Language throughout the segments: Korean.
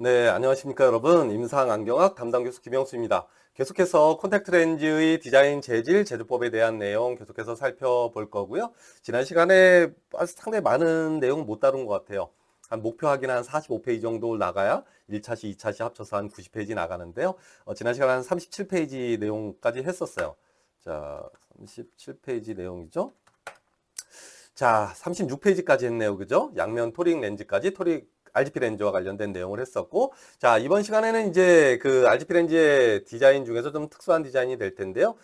네, 안녕하십니까 여러분. 임상안경학 담당 교수 김영수입니다. 계속해서 콘택트 렌즈의 디자인 재질, 제조법에 대한 내용 계속해서 살펴볼 거고요. 지난 시간에 상당히 많은 내용 못 다룬 것 같아요. 한 목표 하기는 한 45페이지 정도 나가야 1차시, 2차시 합쳐서 한 90페이지 나가는데요. 지난 시간에 한 37페이지 내용까지 했었어요. 자, 37페이지 내용이죠. 자, 36페이지까지 했네요. 그죠? 양면 토릭 렌즈까지 RGP 렌즈와 관련된 내용을 했었고, 자, 이번 시간에는 이제 그 RGP 렌즈의 디자인 중에서 좀 특수한 디자인이 될 텐데요.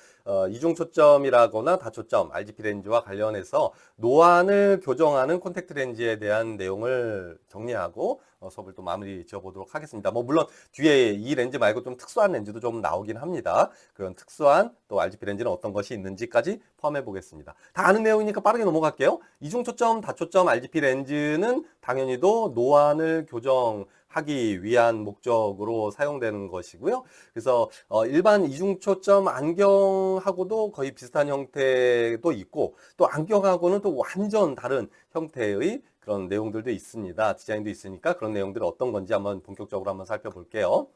이중 초점이라거나 다초점 RGP 렌즈와 관련해서 노안을 교정하는 콘택트 렌즈에 대한 내용을 정리하고 수업을 또 마무리 지어보도록 하겠습니다. 뭐 물론 뒤에 이 렌즈 말고 좀 특수한 렌즈도 좀 나오긴 합니다. 그런 특수한 또 RGP 렌즈는 어떤 것이 있는지까지 포함해 보겠습니다. 다 아는 내용이니까 빠르게 넘어갈게요. 이중 초점, 다초점 RGP 렌즈는 당연히도 노안을 교정하기 위한 목적으로 사용되는 것이고요. 그래서 일반 이중 초점 안경하고도 거의 비슷한 형태도 있고 또 안경하고는 또 완전 다른 형태의 그런 내용들도 있습니다. 디자인도 있으니까 그런 내용들이 어떤 건지 한번 본격적으로 한번 살펴볼게요.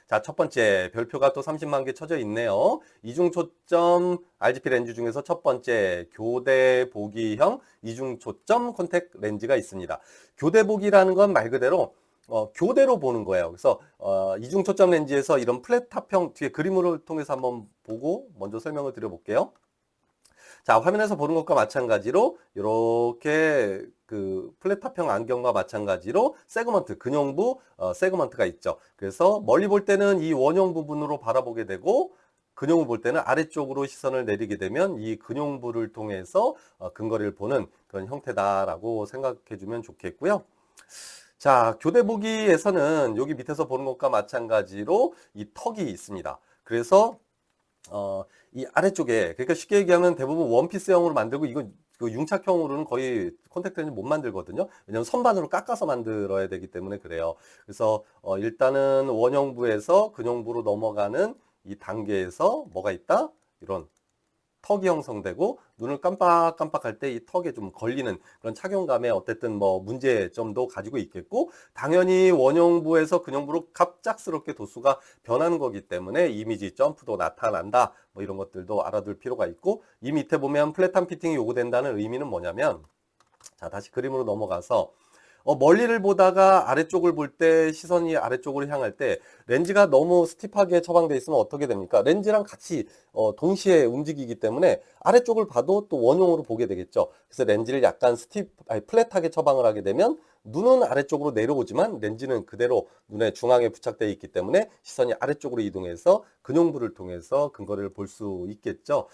자, 첫 번째 별표가 또 30만 개 쳐져 있네요. 이중 초점 RGP 렌즈 중에서 첫 번째 교대 보기형 이중 초점 콘택 렌즈가 있습니다. 교대 보기라는 건 말 그대로 교대로 보는 거예요. 그래서 이중 초점 렌즈에서 이런 플랫탑형 뒤에 그림을 통해서 한번 보고 먼저 설명을 드려볼게요. 자, 화면에서 보는 것과 마찬가지로 이렇게 그 플랫탑형 안경과 마찬가지로 세그먼트, 근용부 세그먼트가 있죠. 그래서 멀리 볼 때는 이 원형 부분으로 바라보게 되고 근용을 볼 때는 아래쪽으로 시선을 내리게 되면 이 근용부를 통해서 근거리를 보는 그런 형태다라고 생각해 주면 좋겠고요. 자, 교대 보기에서는 여기 밑에서 보는 것과 마찬가지로 이 턱이 있습니다. 그래서 이 아래쪽에, 그러니까 쉽게 얘기하면 대부분 원피스형으로 만들고, 이거 그 융착형으로는 거의 콘택트 렌즈 못 만들거든요. 왜냐면 선반으로 깎아서 만들어야 되기 때문에 그래요. 그래서 일단은 원형부에서 근형부로 넘어가는 이 단계에서 뭐가 있다? 이런 턱이 형성되고 눈을 깜빡깜빡할 때 이 턱에 좀 걸리는 그런 착용감에 어쨌든 뭐 문제점도 가지고 있겠고, 당연히 원형부에서 근형부로 갑작스럽게 도수가 변하는 거기 때문에 이미지 점프도 나타난다, 뭐 이런 것들도 알아둘 필요가 있고, 이 밑에 보면 플랫한 피팅이 요구된다는 의미는 뭐냐면, 자, 다시 그림으로 넘어가서 멀리를 보다가 아래쪽을 볼 때 시선이 아래쪽으로 향할 때 렌즈가 너무 스티프하게 처방돼 있으면 어떻게 됩니까? 렌즈랑 같이 동시에 움직이기 때문에 아래쪽을 봐도 또 원형으로 보게 되겠죠. 그래서 렌즈를 약간 플랫하게 처방을 하게 되면 눈은 아래쪽으로 내려오지만 렌즈는 그대로 눈의 중앙에 부착되어 있기 때문에 시선이 아래쪽으로 이동해서 근용부를 통해서 근거리를 볼 수 있겠죠.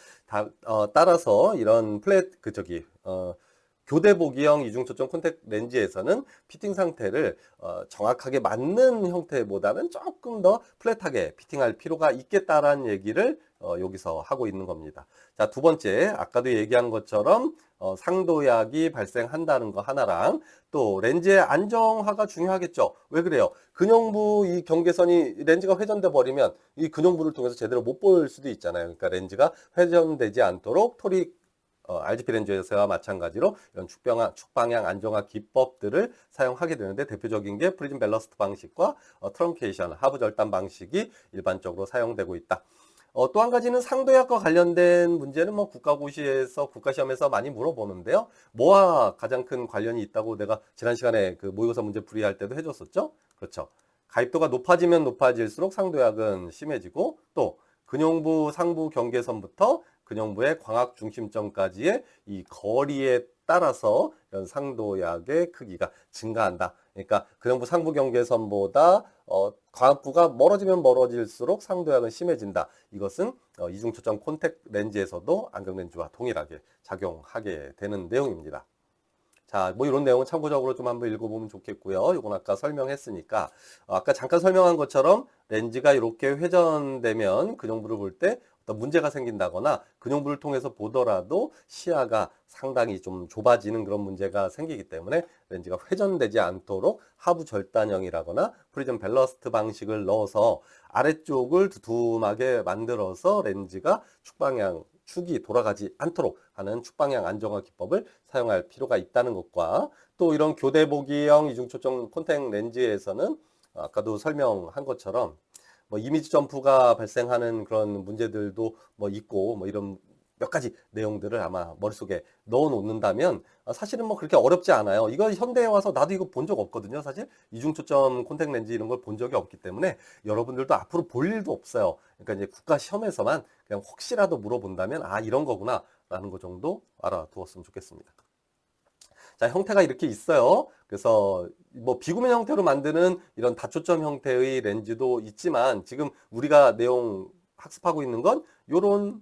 따라서 이런 교대 보기형 이중 초점 콘택트 렌즈에서는 피팅 상태를 정확하게 맞는 형태보다는 조금 더 플랫하게 피팅할 필요가 있겠다라는 얘기를 여기서 하고 있는 겁니다. 자, 두 번째, 아까도 얘기한 것처럼 상도약이 발생한다는 거 하나랑 또 렌즈의 안정화가 중요하겠죠. 왜 그래요? 근형부 이 경계선이 렌즈가 회전돼 버리면 이 근형부를 통해서 제대로 못 볼 수도 있잖아요. 그러니까 렌즈가 회전되지 않도록 토릭 RGP 렌즈에서와 마찬가지로 이런 축방향 안정화 기법들을 사용하게 되는데, 대표적인 게 프리즘 밸러스트 방식과 트렁케이션, 하부 절단 방식이 일반적으로 사용되고 있다. 또 한 가지는 상도약과 관련된 문제는 뭐 국가고시에서 국가시험에서 많이 물어보는데요. 뭐와 가장 큰 관련이 있다고 내가 지난 시간에 그 모의고사 문제 풀이할 때도 해줬었죠. 그렇죠. 가입도가 높아지면 높아질수록 상도약은 심해지고, 또 근용부 상부 경계선부터 근형부의 광학 중심점까지의 이 거리에 따라서 이런 상도약의 크기가 증가한다. 그러니까 근형부 상부 경계선보다 광학부가 멀어지면 멀어질수록 상도약은 심해진다. 이것은 이중 초점 콘택트 렌즈에서도 안경 렌즈와 동일하게 작용하게 되는 내용입니다. 자, 뭐 이런 내용은 참고적으로 좀 한번 읽어보면 좋겠고요. 이건 아까 설명했으니까 아까 잠깐 설명한 것처럼 렌즈가 이렇게 회전되면 근형부를 볼 때 어떤 문제가 생긴다거나 근형부를 통해서 보더라도 시야가 상당히 좀 좁아지는 그런 문제가 생기기 때문에 렌즈가 회전되지 않도록 하부 절단형이라거나 프리즘 밸러스트 방식을 넣어서 아래쪽을 두툼하게 만들어서 렌즈가 축이 돌아가지 않도록 하는 축방향 안정화 기법을 사용할 필요가 있다는 것과, 또 이런 교대 보기형 이중 초점 콘택트 렌즈에서는 아까도 설명한 것처럼 뭐 이미지 점프가 발생하는 그런 문제들도 뭐 있고 뭐 이런 몇 가지 내용들을 아마 머릿속에 넣어 놓는다면 사실은 뭐 그렇게 어렵지 않아요. 이거 현대에 와서 나도 이거 본 적 없거든요. 사실 이중 초점 콘택 렌즈 이런 걸 본 적이 없기 때문에 여러분들도 앞으로 볼 일도 없어요. 그러니까 이제 국가 시험에서만 그냥 혹시라도 물어본다면 아 이런 거구나라는 거 정도 알아두었으면 좋겠습니다. 자, 형태가 이렇게 있어요. 그래서 뭐 비구면 형태로 만드는 이런 다초점 형태의 렌즈도 있지만 지금 우리가 내용 학습하고 있는 건 요런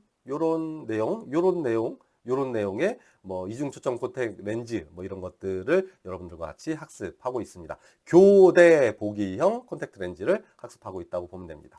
내용의 뭐 이중 초점 콘택 렌즈 뭐 이런 것들을 여러분들과 같이 학습하고 있습니다. 교대 보기형 콘택트 렌즈를 학습하고 있다고 보면 됩니다.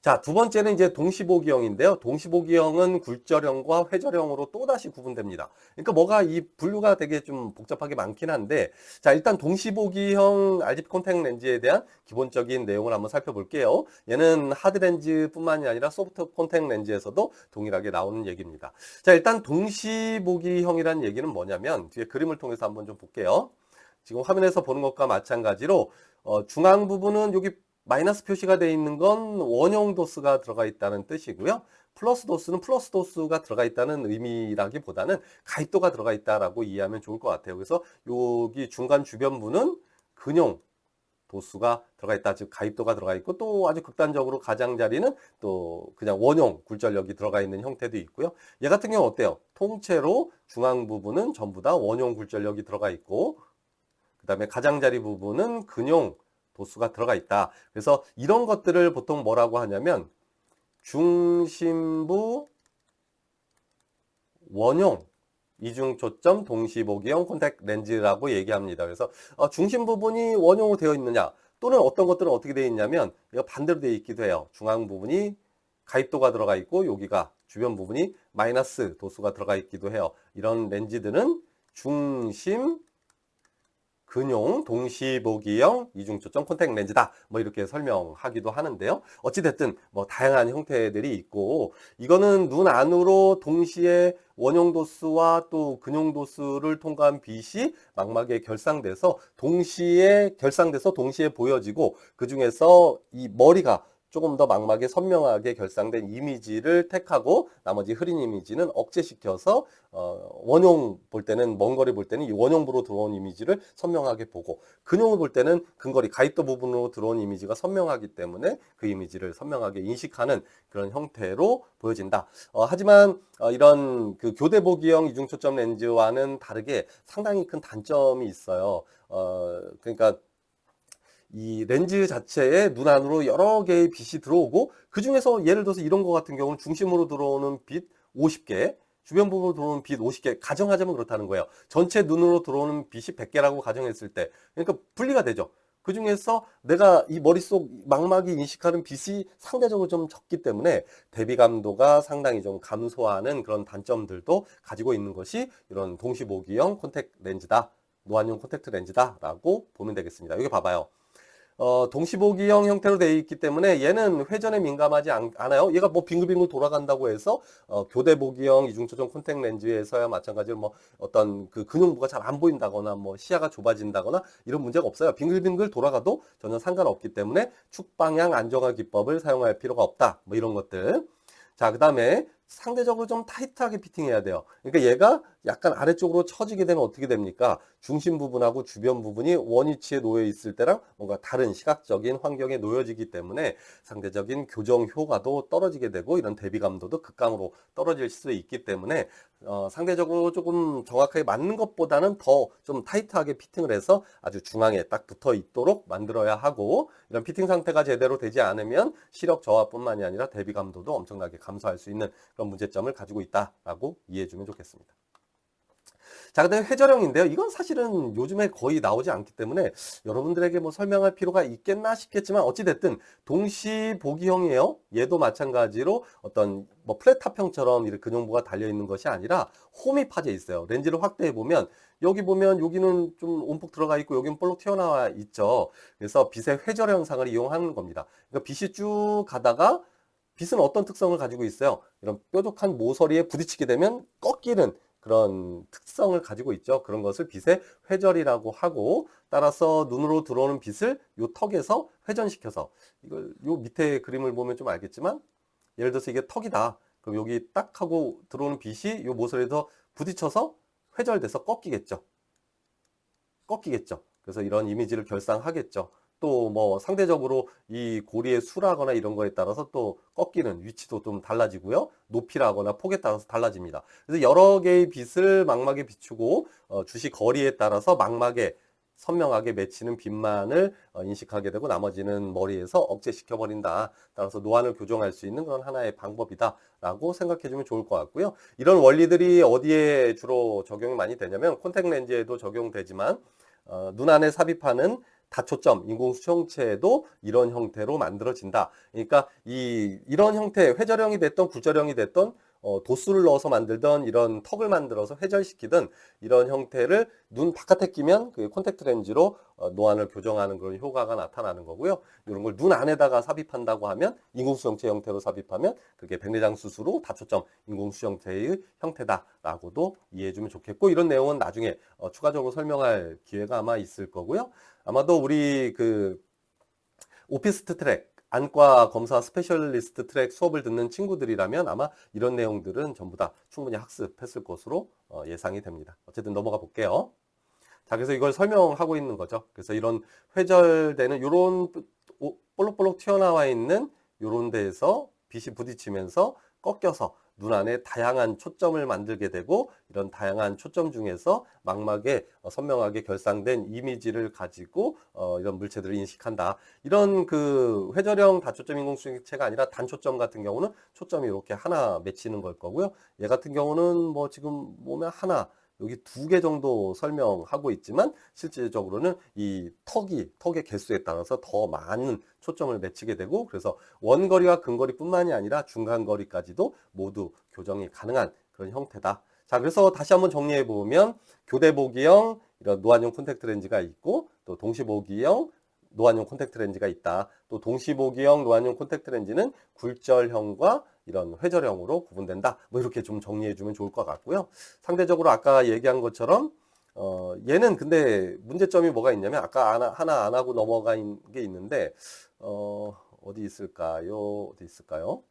자, 두 번째는 이제 동시보기형인데요. 동시보기형은 굴절형과 회절형으로 또다시 구분됩니다. 그러니까 뭐가 이 분류가 되게 좀 복잡하게 많긴 한데, 자, 일단 동시보기형 RGB 콘택 렌즈에 대한 기본적인 내용을 한번 살펴볼게요. 얘는 하드 렌즈뿐만이 아니라 소프트 콘택 렌즈에서도 동일하게 나오는 얘기입니다. 자, 일단 동시보기형이라는 얘기는 뭐냐면 뒤에 그림을 통해서 한번 좀 볼게요. 지금 화면에서 보는 것과 마찬가지로 중앙 부분은 여기 마이너스 표시가 되어 있는 건 원형 도수가 들어가 있다는 뜻이고요. 플러스 도수는 플러스 도수가 들어가 있다는 의미라기보다는 가입도가 들어가 있다라고 이해하면 좋을 것 같아요. 그래서 여기 중간 주변부는 근용 도수가 들어가 있다. 즉 가입도가 들어가 있고 또 아주 극단적으로 가장자리는 또 그냥 원형 굴절력이 들어가 있는 형태도 있고요. 얘 같은 경우 어때요? 통째로 중앙 부분은 전부 다 원형 굴절력이 들어가 있고 그 다음에 가장자리 부분은 근용 도수가 들어가 있다. 그래서 이런 것들을 보통 뭐라고 하냐면 중심부 원형 이중초점 동시보기형 콘택 렌즈라고 얘기합니다. 그래서 중심 부분이 원형으로 되어 있느냐 또는 어떤 것들은 어떻게 되어 있냐면 이거 반대로 되어 있기도 해요. 중앙 부분이 가입도가 들어가 있고 여기가 주변 부분이 마이너스 도수가 들어가 있기도 해요. 이런 렌즈들은 중심 근용 동시보기형 이중초점 콘택 렌즈다 뭐 이렇게 설명하기도 하는데요. 어찌됐든 뭐 다양한 형태들이 있고 이거는 눈 안으로 동시에 원형 도수와 또 근용 도수를 통과한 빛이 망막에 결상돼서 동시에 보여지고 그 중에서 이 머리가 조금 더 망막에 선명하게 결상된 이미지를 택하고 나머지 흐린 이미지는 억제시켜서 원형 볼 때는 먼 거리 볼 때는 이 원형부로 들어온 이미지를 선명하게 보고 근용을 볼 때는 근거리 가입도 부분으로 들어온 이미지가 선명하기 때문에 그 이미지를 선명하게 인식하는 그런 형태로 보여진다. 하지만 이런 그 교대보기형 이중초점 렌즈와는 다르게 상당히 큰 단점이 있어요. 그러니까 이 렌즈 자체에 눈 안으로 여러 개의 빛이 들어오고 그 중에서 예를 들어서 이런 거 같은 경우는 중심으로 들어오는 빛 50개 주변 부분으로 들어오는 빛 50개 가정하자면 그렇다는 거예요. 전체 눈으로 들어오는 빛이 100개라고 가정했을 때 그러니까 분리가 되죠. 그 중에서 내가 이 머릿속 망막이 인식하는 빛이 상대적으로 좀 적기 때문에 대비감도가 상당히 좀 감소하는 그런 단점들도 가지고 있는 것이 이런 동시보기형 콘택트 렌즈다. 노안용 콘택트 렌즈다라고 보면 되겠습니다. 여기 봐봐요. 동시보기형 형태로 되어 있기 때문에 얘는 회전에 민감하지 않아요. 얘가 뭐 빙글빙글 돌아간다고 해서 교대보기형 이중초점 콘택트 렌즈에서야 마찬가지로 뭐 어떤 그 근용부가 잘 안 보인다거나 뭐 시야가 좁아진다거나 이런 문제가 없어요. 빙글빙글 돌아가도 전혀 상관없기 때문에 축방향 안정화 기법을 사용할 필요가 없다. 뭐 이런 것들. 자, 그 다음에 상대적으로 좀 타이트하게 피팅해야 돼요. 그러니까 얘가 약간 아래쪽으로 처지게 되면 어떻게 됩니까? 중심 부분하고 주변 부분이 원위치에 놓여 있을 때랑 뭔가 다른 시각적인 환경에 놓여지기 때문에 상대적인 교정 효과도 떨어지게 되고 이런 대비감도도 극강으로 떨어질 수 있기 때문에 상대적으로 조금 정확하게 맞는 것보다는 더 좀 타이트하게 피팅을 해서 아주 중앙에 딱 붙어 있도록 만들어야 하고 이런 피팅 상태가 제대로 되지 않으면 시력 저하뿐만이 아니라 대비감도도 엄청나게 감소할 수 있는 그런 문제점을 가지고 있다라고 이해해 주면 좋겠습니다. 자, 그다음에 회절형인데요. 이건 사실은 요즘에 거의 나오지 않기 때문에 여러분들에게 뭐 설명할 필요가 있겠나 싶겠지만 어찌됐든 동시보기형이에요. 얘도 마찬가지로 어떤 뭐 플랫탑형처럼 이렇게 근용부가 달려있는 것이 아니라 홈이 파져 있어요. 렌즈를 확대해 보면 여기 보면 여기는 좀 움푹 들어가 있고 여기는 볼록 튀어나와 있죠. 그래서 빛의 회절 현상을 이용하는 겁니다. 그러니까 빛이 쭉 가다가 빛은 어떤 특성을 가지고 있어요? 이런 뾰족한 모서리에 부딪히게 되면 꺾이는 그런 특성을 가지고 있죠. 그런 것을 빛의 회절이라고 하고, 따라서 눈으로 들어오는 빛을 요 턱에서 회전시켜서, 이걸 요 밑에 그림을 보면 좀 알겠지만, 예를 들어서 이게 턱이다. 그럼 여기 딱 하고 들어오는 빛이 요 모서리에서 부딪혀서 회절돼서 꺾이겠죠. 꺾이겠죠. 그래서 이런 이미지를 결상하겠죠. 또 뭐 상대적으로 이 고리의 수라거나 이런 거에 따라서 또 꺾이는 위치도 좀 달라지고요. 높이라거나 폭에 따라서 달라집니다. 그래서 여러 개의 빛을 망막에 비추고 주시 거리에 따라서 망막에 선명하게 맺히는 빛만을 인식하게 되고 나머지는 머리에서 억제시켜 버린다. 따라서 노안을 교정할 수 있는 그런 하나의 방법이다라고 생각해 주면 좋을 것 같고요. 이런 원리들이 어디에 주로 적용이 많이 되냐면 콘택트 렌즈에도 적용되지만 눈 안에 삽입하는 다초점 인공 수정체도 이런 형태로 만들어진다. 그러니까 이런 형태 회절형이 됐던 굴절형이 됐던 도수를 넣어서 만들던 이런 턱을 만들어서 회절시키든 이런 형태를 눈 바깥에 끼면 그 콘택트 렌즈로 노안을 교정하는 그런 효과가 나타나는 거고요. 이런 걸 눈 안에다가 삽입한다고 하면 인공수정체 형태로 삽입하면 그게 백내장 수수로 다초점 인공수정체의 형태다라고도 이해해주면 좋겠고, 이런 내용은 나중에 추가적으로 설명할 기회가 아마 있을 거고요. 아마도 우리 그 오피스트 트랙 안과 검사 스페셜리스트 트랙 수업을 듣는 친구들이라면 아마 이런 내용들은 전부 다 충분히 학습했을 것으로 예상이 됩니다. 어쨌든 넘어가 볼게요. 자, 그래서 이걸 설명하고 있는 거죠. 그래서 이런 회절되는 요런 볼록볼록 튀어나와 있는 요런 데에서 빛이 부딪히면서 꺾여서 눈 안에 다양한 초점을 만들게 되고, 이런 다양한 초점 중에서 망막에 선명하게 결상된 이미지를 가지고 이런 물체들을 인식한다. 이런 그 회절형 다초점 인공수정체가 아니라 단초점 같은 경우는 초점이 이렇게 하나 맺히는 걸 거고요. 얘 같은 경우는 뭐 지금 보면 하나, 여기 2개 정도 설명하고 있지만 실질적으로는 이 턱의 개수에 따라서 더 많은 초점을 맺히게 되고, 그래서 원거리와 근거리뿐만이 아니라 중간거리까지도 모두 교정이 가능한 그런 형태다. 자, 그래서 다시 한번 정리해 보면 교대보기형 이런 노안용 콘택트 렌즈가 있고, 또 동시보기형 노안용 콘택트 렌즈가 있다. 또 동시보기형 노안용 콘택트 렌즈는 굴절형과 이런 회절형으로 구분된다. 뭐 이렇게 좀 정리해 주면 좋을 것 같고요. 상대적으로 아까 얘기한 것처럼 얘는 근데 문제점이 뭐가 있냐면 아까 하나 안 하고 넘어간 게 있는데 어디 있을까요? 어디 있을까요?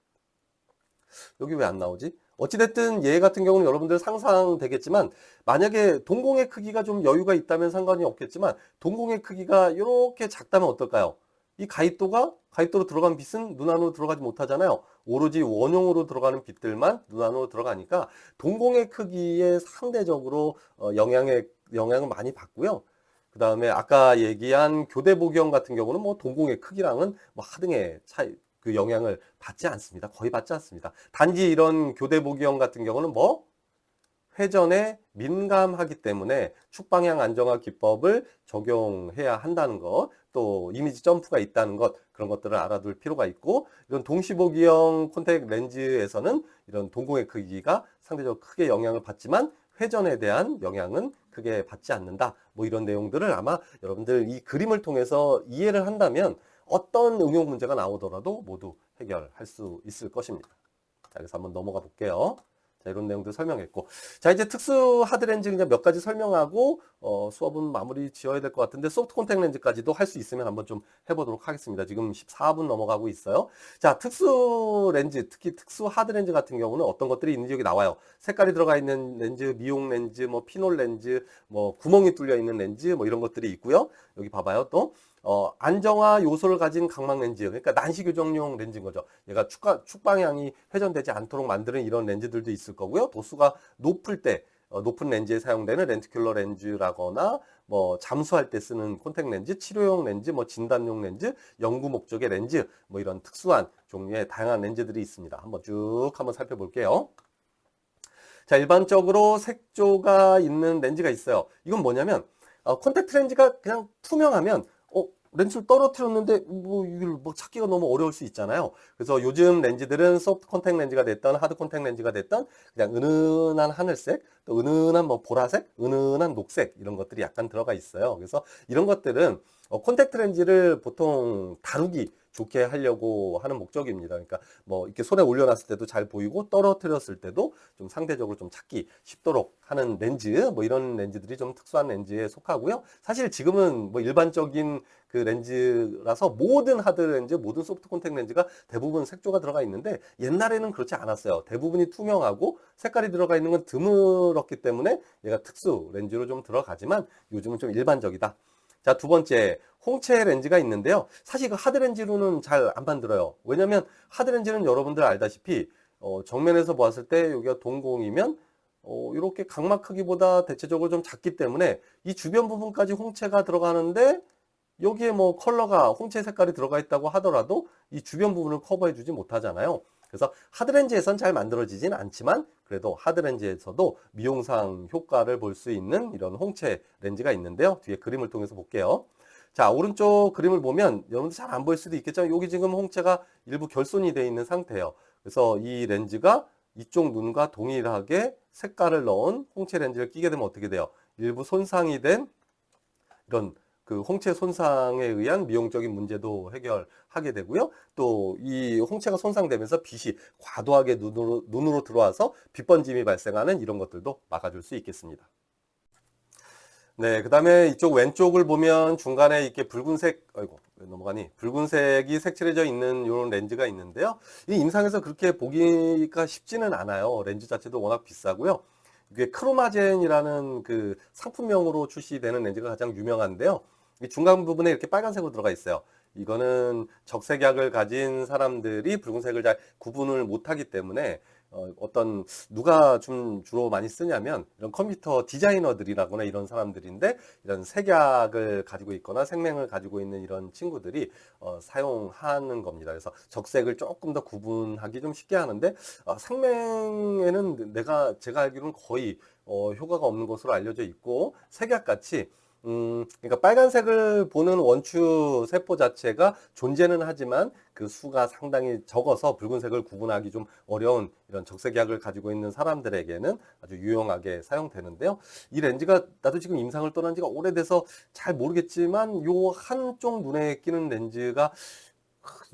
여기 왜 안 나오지? 어찌됐든 얘 같은 경우는 여러분들 상상되겠지만, 만약에 동공의 크기가 좀 여유가 있다면 상관이 없겠지만 동공의 크기가 이렇게 작다면 어떨까요? 이 가입도로 들어간 빛은 눈 안으로 들어가지 못하잖아요. 오로지 원형으로 들어가는 빛들만 눈 안으로 들어가니까 동공의 크기에 상대적으로 영향을 많이 받고요. 그 다음에 아까 얘기한 교대보기형 같은 경우는 뭐 동공의 크기랑은 뭐 하등의 차이, 그 영향을 받지 않습니다. 거의 받지 않습니다. 단지 이런 교대보기형 같은 경우는 뭐 회전에 민감하기 때문에 축방향 안정화 기법을 적용해야 한다는 것, 또 이미지 점프가 있다는 것, 그런 것들을 알아둘 필요가 있고, 이런 동시보기형 콘택트 렌즈에서는 이런 동공의 크기가 상대적으로 크게 영향을 받지만 회전에 대한 영향은 크게 받지 않는다. 뭐 이런 내용들을 아마 여러분들 이 그림을 통해서 이해를 한다면 어떤 응용 문제가 나오더라도 모두 해결할 수 있을 것입니다. 자, 그래서 한번 넘어가 볼게요. 자, 이런 내용들 설명했고, 자, 이제 특수 하드 렌즈 그냥 몇 가지 설명하고 수업은 마무리 지어야 될 것 같은데, 소프트 콘택트 렌즈까지도 할 수 있으면 한번 좀 해보도록 하겠습니다. 지금 14분 넘어가고 있어요. 자, 특수 렌즈, 특히 특수 하드 렌즈 같은 경우는 어떤 것들이 있는지 여기 나와요. 색깔이 들어가 있는 렌즈, 미용 렌즈, 뭐 피놀 렌즈, 뭐 구멍이 뚫려 있는 렌즈, 뭐 이런 것들이 있고요. 여기 봐봐요. 또 안정화 요소를 가진 각막 렌즈, 그러니까 난시 교정용 렌즈인 거죠. 얘가 축방향이 회전되지 않도록 만드는 이런 렌즈들도 있을 거고요. 도수가 높을 때 높은 렌즈에 사용되는 렌티큘러 렌즈라거나 뭐 잠수할 때 쓰는 콘택트 렌즈, 치료용 렌즈, 뭐 진단용 렌즈, 연구 목적의 렌즈, 뭐 이런 특수한 종류의 다양한 렌즈들이 있습니다. 한번 쭉 한번 살펴볼게요. 자, 일반적으로 색조가 있는 렌즈가 있어요. 이건 뭐냐면 콘택트 렌즈가 그냥 투명하면 렌즈를 떨어뜨렸는데 뭐 이걸 뭐 찾기가 너무 어려울 수 있잖아요. 그래서 요즘 렌즈들은 소프트 콘택트 렌즈가 됐던 하드 콘택트 렌즈가 됐던 그냥 은은한 하늘색, 또 은은한 뭐 보라색, 은은한 녹색 이런 것들이 약간 들어가 있어요. 그래서 이런 것들은 콘택트 렌즈를 보통 다루기 좋게 하려고 하는 목적입니다. 그러니까 뭐 이렇게 손에 올려놨을 때도 잘 보이고 떨어뜨렸을 때도 좀 상대적으로 좀 찾기 쉽도록 하는 렌즈, 뭐 이런 렌즈들이 좀 특수한 렌즈에 속하고요. 사실 지금은 뭐 일반적인 그 렌즈라서 모든 하드 렌즈, 모든 소프트 콘택 렌즈가 대부분 색조가 들어가 있는데 옛날에는 그렇지 않았어요. 대부분이 투명하고 색깔이 들어가 있는 건 드물었기 때문에 얘가 특수 렌즈로 좀 들어가지만 요즘은 좀 일반적이다. 자, 두 번째, 홍채 렌즈가 있는데요. 사실 그 하드 렌즈로는 잘 안 만들어요. 왜냐면 하드 렌즈는 여러분들 알다시피 정면에서 보았을 때 여기가 동공이면 이렇게 각막 크기보다 대체적으로 좀 작기 때문에 이 주변 부분까지 홍채가 들어가는데 여기에 뭐 컬러가 홍채 색깔이 들어가 있다고 하더라도 이 주변 부분을 커버해 주지 못하잖아요. 그래서 하드렌즈에선 잘 만들어지진 않지만 그래도 하드렌즈에서도 미용상 효과를 볼 수 있는 이런 홍채 렌즈가 있는데요. 뒤에 그림을 통해서 볼게요. 자, 오른쪽 그림을 보면 여러분들 잘 안 보일 수도 있겠지만 여기 지금 홍채가 일부 결손이 되어 있는 상태예요. 그래서 이 렌즈가 이쪽 눈과 동일하게 색깔을 넣은 홍채 렌즈를 끼게 되면 어떻게 돼요? 일부 손상이 된 이런 그 홍채 손상에 의한 미용적인 문제도 해결하게 되고요. 또 이 홍채가 손상되면서 빛이 과도하게 눈으로 들어와서 빛 번짐이 발생하는 이런 것들도 막아줄 수 있겠습니다. 네, 그 다음에 이쪽 왼쪽을 보면 중간에 이렇게 붉은색, 아이고, 왜 넘어가니? 붉은색이 색칠해져 있는 이런 렌즈가 있는데요. 이 임상에서 그렇게 보기가 쉽지는 않아요. 렌즈 자체도 워낙 비싸고요. 이게 크로마젠이라는 그 상품명으로 출시되는 렌즈가 가장 유명한데요. 이 중간 부분에 이렇게 빨간색으로 들어가 있어요. 이거는 적색약을 가진 사람들이 붉은색을 잘 구분을 못하기 때문에 어떤 누가 좀 주로 많이 쓰냐면 이런 컴퓨터 디자이너들이라거나 이런 사람들인데 이런 색약을 가지고 있거나 색맹을 가지고 있는 이런 친구들이 사용하는 겁니다. 그래서 적색을 조금 더 구분하기 좀 쉽게 하는데 색맹에는 제가 알기로는 거의 효과가 없는 것으로 알려져 있고 색약같이 그러니까 빨간색을 보는 원추 세포 자체가 존재는 하지만 그 수가 상당히 적어서 붉은색을 구분하기 좀 어려운 이런 적색약을 가지고 있는 사람들에게는 아주 유용하게 사용되는데요. 이 렌즈가 나도 지금 임상을 떠난 지가 오래돼서 잘 모르겠지만 요 한쪽 눈에 끼는 렌즈가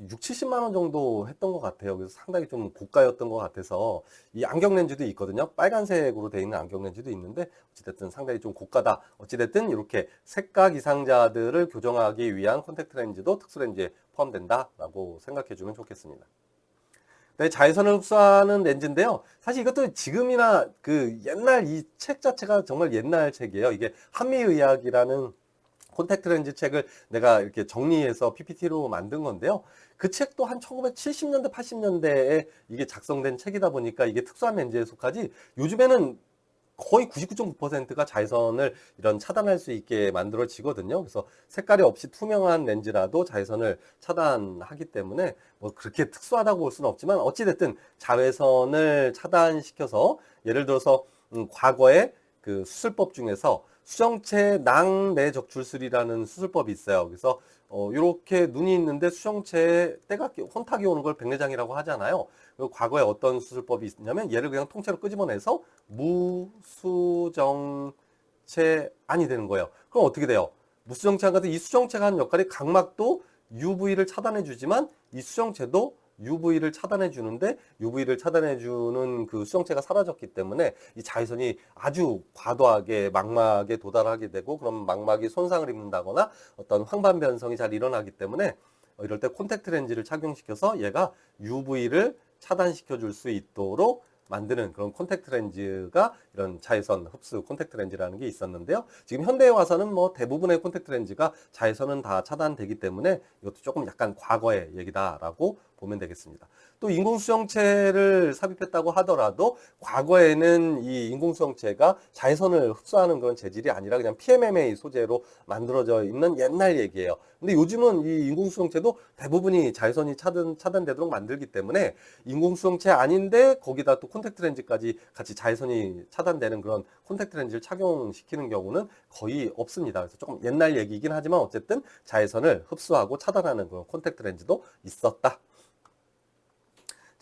6, 70만 원 정도 했던 것 같아요. 그래서 상당히 좀 고가였던 것 같아서 이 안경 렌즈도 있거든요. 빨간색으로 되어 있는 안경 렌즈도 있는데 어찌됐든 상당히 좀 고가다. 어찌됐든 이렇게 색각 이상자들을 교정하기 위한 콘택트 렌즈도 특수 렌즈에 포함된다라고 생각해 주면 좋겠습니다. 네, 자외선을 흡수하는 렌즈인데요. 사실 이것도 지금이나 그 옛날 이 책 자체가 정말 옛날 책이에요. 이게 한미의학이라는 콘택트 렌즈 책을 내가 이렇게 정리해서 PPT로 만든 건데요. 그 책도 한 1970년대, 80년대에 이게 작성된 책이다 보니까 이게 특수한 렌즈에 속하지 요즘에는 거의 99.9%가 자외선을 이런 차단할 수 있게 만들어지거든요. 그래서 색깔이 없이 투명한 렌즈라도 자외선을 차단하기 때문에 뭐 그렇게 특수하다고 볼 수는 없지만 어찌됐든 자외선을 차단시켜서 예를 들어서 과거에 그 수술법 중에서 수정체 낭내 적출술이라는 수술법이 있어요. 그래서 이렇게 눈이 있는데 수정체에 때가 혼탁이 오는 걸 백내장이라고 하잖아요. 과거에 어떤 수술법이 있냐면 얘를 그냥 통째로 끄집어내서 무수정체 안이 되는 거예요. 그럼 어떻게 돼요? 무수정체 안 같은 이 수정체가 하는 역할이 각막도 UV를 차단해 주지만 이 수정체도 UV를 차단해 주는데 UV를 차단해 주는 그 수정체가 사라졌기 때문에 이 자외선이 아주 과도하게 망막에 도달하게 되고 그럼 망막이 손상을 입는다거나 어떤 황반 변성이 잘 일어나기 때문에 이럴 때 콘택트 렌즈를 착용시켜서 얘가 UV를 차단시켜 줄 수 있도록 만드는 그런 콘택트 렌즈가 이런 자외선 흡수 콘택트 렌즈라는 게 있었는데요. 지금 현대에 와서는 뭐 대부분의 콘택트 렌즈가 자외선은 다 차단되기 때문에 이것도 조금 약간 과거의 얘기다라고 보면 되겠습니다. 또 인공수정체를 삽입했다고 하더라도 과거에는 이 인공수정체가 자외선을 흡수하는 그런 재질이 아니라 그냥 PMMA 소재로 만들어져 있는 옛날 얘기예요. 근데 요즘은 이 인공수정체도 대부분이 자외선이 차단되도록 만들기 때문에 인공수정체 아닌데 거기다 또 콘택트 렌즈까지 같이 자외선이 차단되는 그런 콘택트 렌즈를 착용시키는 경우는 거의 없습니다. 그래서 조금 옛날 얘기이긴 하지만 어쨌든 자외선을 흡수하고 차단하는 그런 콘택트 렌즈도 있었다.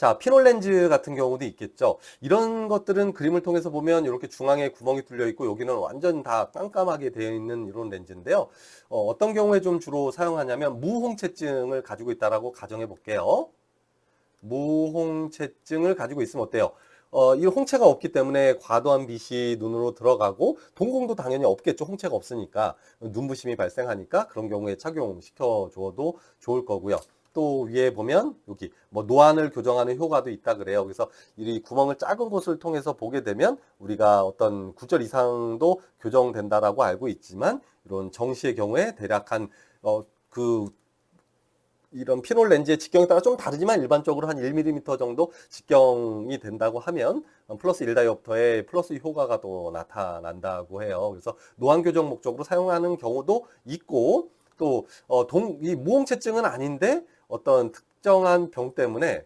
자, 피놀 렌즈 같은 경우도 있겠죠. 이런 것들은 그림을 통해서 보면 이렇게 중앙에 구멍이 뚫려 있고 여기는 완전 다 깜깜하게 되어 있는 이런 렌즈인데요. 어떤 경우에 좀 주로 사용하냐면 무홍채증을 가지고 있다라고 가정해 볼게요. 무홍채증을 가지고 있으면 어때요? 이 홍채가 없기 때문에 과도한 빛이 눈으로 들어가고 동공도 당연히 없겠죠. 홍채가 없으니까 눈부심이 발생하니까 그런 경우에 착용시켜 줘도 좋을 거고요. 또 위에 보면 여기 뭐 노안을 교정하는 효과도 있다 그래요. 그래서 이 구멍을 작은 곳을 통해서 보게 되면 우리가 어떤 구절 이상도 교정된다라고 알고 있지만 이런 정시의 경우에 대략 그 이런 피놀 렌즈의 직경에 따라 좀 다르지만 일반적으로 한 1mm 정도 직경이 된다고 하면 플러스 1다이옵터의 플러스 효과가 또 나타난다고 해요. 그래서 노안 교정 목적으로 사용하는 경우도 있고 또 이 무홍채증은 아닌데 어떤 특정한 병 때문에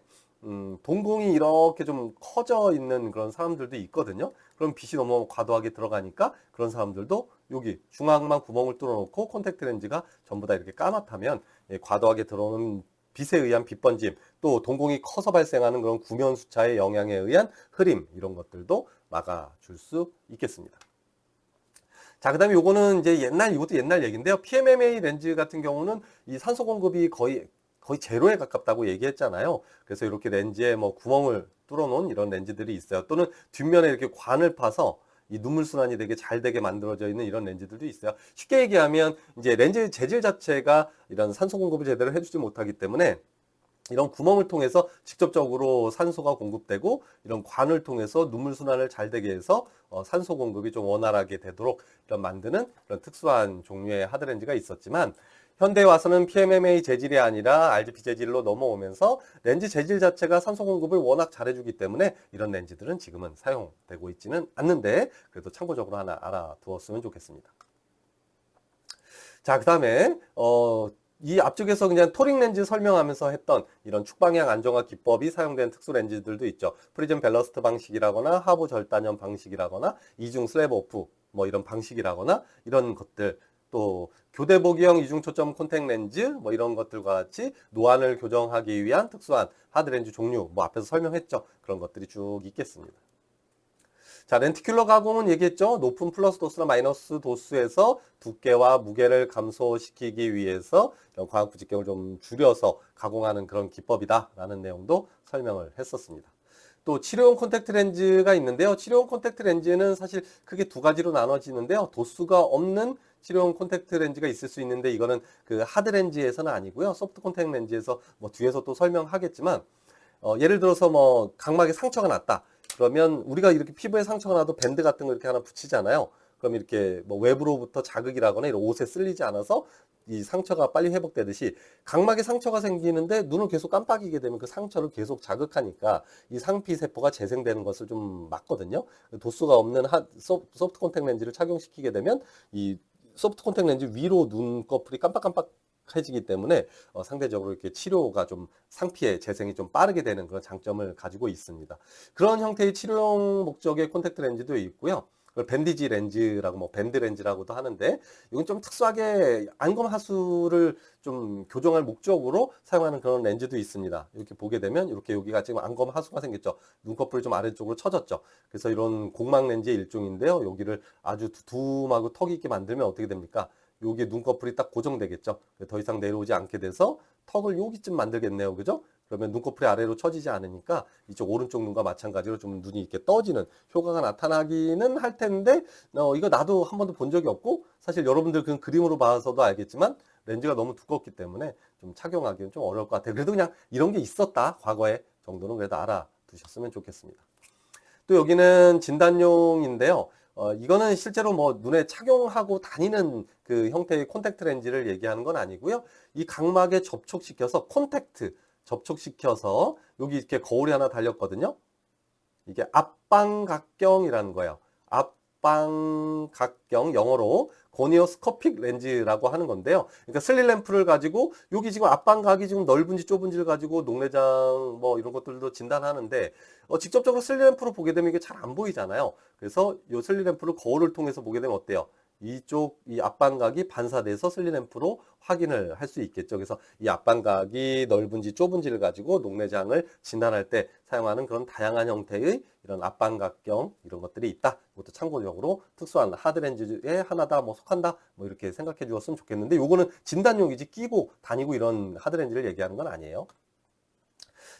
동공이 이렇게 좀 커져 있는 그런 사람들도 있거든요. 그럼 빛이 너무 과도하게 들어가니까 그런 사람들도 여기 중앙만 구멍을 뚫어놓고 콘택트 렌즈가 전부 다 이렇게 까맣다면 과도하게 들어오는 빛에 의한 빛번짐, 또 동공이 커서 발생하는 그런 구면수차의 영향에 의한 흐림 이런 것들도 막아줄 수 있겠습니다. 자, 그다음에 요거는 이제 이것도 옛날 얘기인데요. PMMA 렌즈 같은 경우는 이 산소 공급이 거의 제로에 가깝다고 얘기했잖아요. 그래서 이렇게 렌즈에 뭐 구멍을 뚫어놓은 이런 렌즈들이 있어요. 또는 뒷면에 이렇게 관을 파서 이 눈물 순환이 되게 잘 되게 만들어져 있는 이런 렌즈들도 있어요. 쉽게 얘기하면 이제 렌즈 재질 자체가 이런 산소 공급을 제대로 해주지 못하기 때문에 이런 구멍을 통해서 직접적으로 산소가 공급되고 이런 관을 통해서 눈물 순환을 잘 되게 해서 산소 공급이 좀 원활하게 되도록 이런 만드는 그런 특수한 종류의 하드렌즈가 있었지만 현대에 와서는 PMMA 재질이 아니라 RGB 재질로 넘어오면서 렌즈 재질 자체가 산소 공급을 워낙 잘해주기 때문에 이런 렌즈들은 지금은 사용되고 있지는 않는데 그래도 참고적으로 하나 알아두었으면 좋겠습니다. 자, 그 다음에 이 앞쪽에서 그냥 토링 렌즈 설명하면서 했던 이런 축방향 안정화 기법이 사용된 특수 렌즈들도 있죠. 프리즘 밸러스트 방식이라거나 하부 절단형 방식이라거나 이중 슬랩 오프 뭐 이런 방식이라거나 이런 것들 또 교대 보기형 이중 초점 콘택 렌즈 뭐 이런 것들과 같이 노안을 교정하기 위한 특수한 하드 렌즈 종류 뭐 앞에서 설명했죠. 그런 것들이 쭉 있겠습니다. 자, 렌티큘러 가공은 얘기했죠. 높은 플러스 도수나 마이너스 도수에서 두께와 무게를 감소시키기 위해서 이런 광학 부직경을 좀 줄여서 가공하는 그런 기법이다라는 내용도 설명을 했었습니다. 또 치료용 콘택트 렌즈가 있는데요. 치료용 콘택트 렌즈는 사실 크게 두 가지로 나눠지는데요. 도수가 없는 치료용 콘택트 렌즈가 있을 수 있는데 이거는 그 하드 렌즈에서는 아니고요. 소프트 콘택트 렌즈에서 뭐 뒤에서 또 설명하겠지만 예를 들어서 뭐 각막에 상처가 났다. 그러면 우리가 이렇게 피부에 상처가 나도 밴드 같은 거 이렇게 하나 붙이잖아요. 그럼 이렇게 뭐 외부로부터 자극이라거나 이런 옷에 쓸리지 않아서 이 상처가 빨리 회복되듯이 각막에 상처가 생기는데 눈을 계속 깜빡이게 되면 그 상처를 계속 자극하니까 이 상피 세포가 재생되는 것을 좀 막거든요. 도수가 없는 소프트 콘택 렌즈를 착용시키게 되면 이 소프트 콘택 렌즈 위로 눈꺼풀이 깜빡깜빡 해지기 때문에 상대적으로 이렇게 치료가 좀 상피의 재생이 좀 빠르게 되는 그런 장점을 가지고 있습니다. 그런 형태의 치료용 목적의 콘택트 렌즈도 있고요. 그걸 밴디지 렌즈라고 뭐 밴드 렌즈라고도 하는데 이건 좀 특수하게 안검 하수를 좀 교정할 목적으로 사용하는 그런 렌즈도 있습니다. 이렇게 보게 되면 이렇게 여기가 지금 안검 하수가 생겼죠. 눈꺼풀이 좀 아래쪽으로 처졌죠. 그래서 이런 곡막 렌즈의 일종인데요. 여기를 아주 두툼하고 턱이 있게 만들면 어떻게 됩니까? 여기에 눈꺼풀이 딱 고정되겠죠. 더 이상 내려오지 않게 돼서 턱을 여기쯤 만들겠네요. 그죠? 그러면 눈꺼풀이 아래로 처지지 않으니까 이쪽 오른쪽 눈과 마찬가지로 좀 눈이 이렇게 떠지는 효과가 나타나기는 할 텐데 이거 나도 한 번도 본 적이 없고 사실 여러분들 그 그림으로 봐서도 알겠지만 렌즈가 너무 두껍기 때문에 좀 착용하기는 좀 어려울 것 같아요. 그래도 그냥 이런 게 있었다 과거에 정도는 그래도 알아두셨으면 좋겠습니다. 또 여기는 진단용인데요. 이거는 실제로 뭐 눈에 착용하고 다니는 그 형태의 콘택트 렌즈를 얘기하는 건 아니고요. 이 각막에 접촉시켜서 여기 이렇게 거울이 하나 달렸거든요. 이게 앞방각경이라는 거예요. 앞방각경 영어로 고니오스코픽 렌즈라고 하는 건데요. 그러니까 슬릿 램프를 가지고 여기 지금 앞방각이 지금 넓은지 좁은지를 가지고 녹내장 뭐 이런 것들도 진단하는데 직접적으로 슬릿 램프로 보게 되면 이게 잘 안 보이잖아요. 그래서 이 슬릿 램프를 거울을 통해서 보게 되면 어때요? 이쪽 이 앞방각이 반사돼서 슬리램프로 확인을 할 수 있겠죠. 그래서 이 앞방각이 넓은지 좁은지를 가지고 녹내장을 진단할 때 사용하는 그런 다양한 형태의 이런 앞방각경 이런 것들이 있다. 이것도 참고적으로 특수한 하드렌즈에 하나다, 뭐 속한다, 뭐 이렇게 생각해 주었으면 좋겠는데 요거는 진단용이지 끼고 다니고 이런 하드렌즈를 얘기하는 건 아니에요.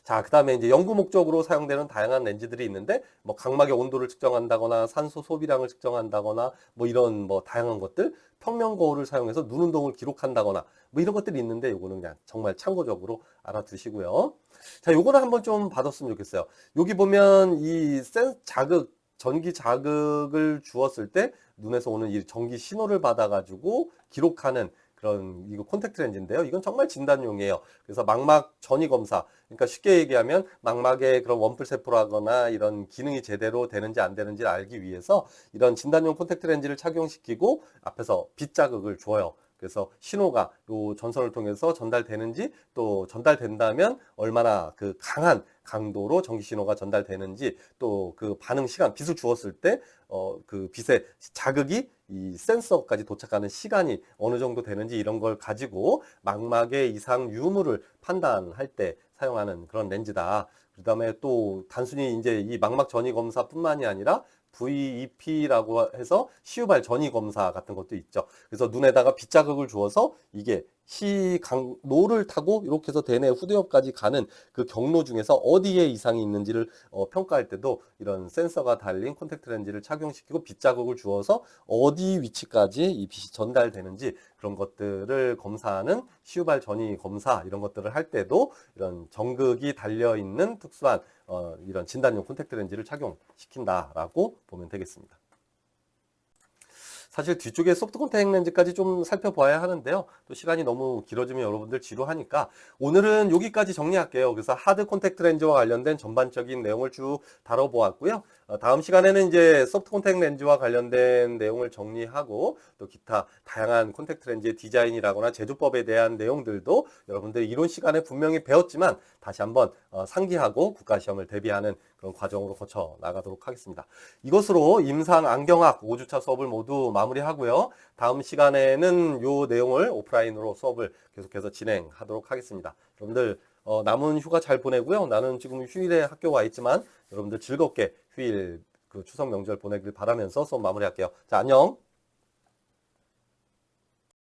자, 그 다음에 이제 연구 목적으로 사용되는 다양한 렌즈들이 있는데, 뭐 각막의 온도를 측정한다거나, 산소 소비량을 측정한다거나, 뭐 이런 뭐 다양한 것들, 평면 거울을 사용해서 눈 운동을 기록한다거나, 뭐 이런 것들이 있는데, 요거는 그냥 정말 참고적으로 알아두시고요. 자, 요거는 한번 좀 봐뒀으면 좋겠어요. 여기 보면 이 자극, 전기 자극을 주었을 때 눈에서 오는 이 전기 신호를 받아가지고 기록하는 그런 이거 콘택트 렌즈인데요. 이건 정말 진단용이에요. 그래서 망막 전이 검사. 그러니까 쉽게 얘기하면 망막에 그런 원뿔 세포라거나 이런 기능이 제대로 되는지 안 되는지를 알기 위해서 이런 진단용 콘택트 렌즈를 착용시키고 앞에서 빛 자극을 줘요. 그래서 신호가 요 전선을 통해서 전달되는지 또 전달된다면 얼마나 그 강한 강도로 전기 신호가 전달되는지 또 그 반응 시간, 빛을 주었을 때 그 빛의 자극이 이 센서까지 도착하는 시간이 어느 정도 되는지 이런 걸 가지고 망막의 이상 유무를 판단할 때 사용하는 그런 렌즈다. 그다음에 또 단순히 이제 이 망막 전이 검사뿐만이 아니라 VEP라고 해서 시우발 전이 검사 같은 것도 있죠. 그래서 눈에다가 빛 자극을 주어서 이게 시강노를 타고 이렇게 해서 대뇌 후두엽까지 가는 그 경로 중에서 어디에 이상이 있는지를 평가할 때도 이런 센서가 달린 콘택트 렌즈를 착용시키고 빛 자극을 주어서 어디 위치까지 이 빛이 전달되는지 그런 것들을 검사하는 시우발 전이 검사 이런 것들을 할 때도 이런 전극이 달려있는 특수한 이런 진단용 콘택트 렌즈를 착용시킨다라고 보면 되겠습니다. 사실 뒤쪽에 소프트 콘택트 렌즈까지 좀 살펴봐야 하는데요. 또 시간이 너무 길어지면 여러분들 지루하니까 오늘은 여기까지 정리할게요. 그래서 하드 콘택트 렌즈와 관련된 전반적인 내용을 쭉 다뤄보았고요. 다음 시간에는 이제 소프트 콘택트 렌즈와 관련된 내용을 정리하고 또 기타 다양한 콘택트 렌즈의 디자인이라거나 제조법에 대한 내용들도 여러분들이 이론 시간에 분명히 배웠지만 다시 한번 상기하고 국가시험을 대비하는 그런 과정으로 거쳐 나가도록 하겠습니다. 이것으로 임상 안경학 5주차 수업을 모두 마무리하고요. 다음 시간에는 이 내용을 오프라인으로 수업을 계속해서 진행하도록 하겠습니다. 여러분들 남은 휴가 잘 보내고요. 나는 지금 휴일에 학교 와 있지만 여러분들 즐겁게 휴일 그 추석 명절 보내길 바라면서 수업 마무리할게요. 자, 안녕.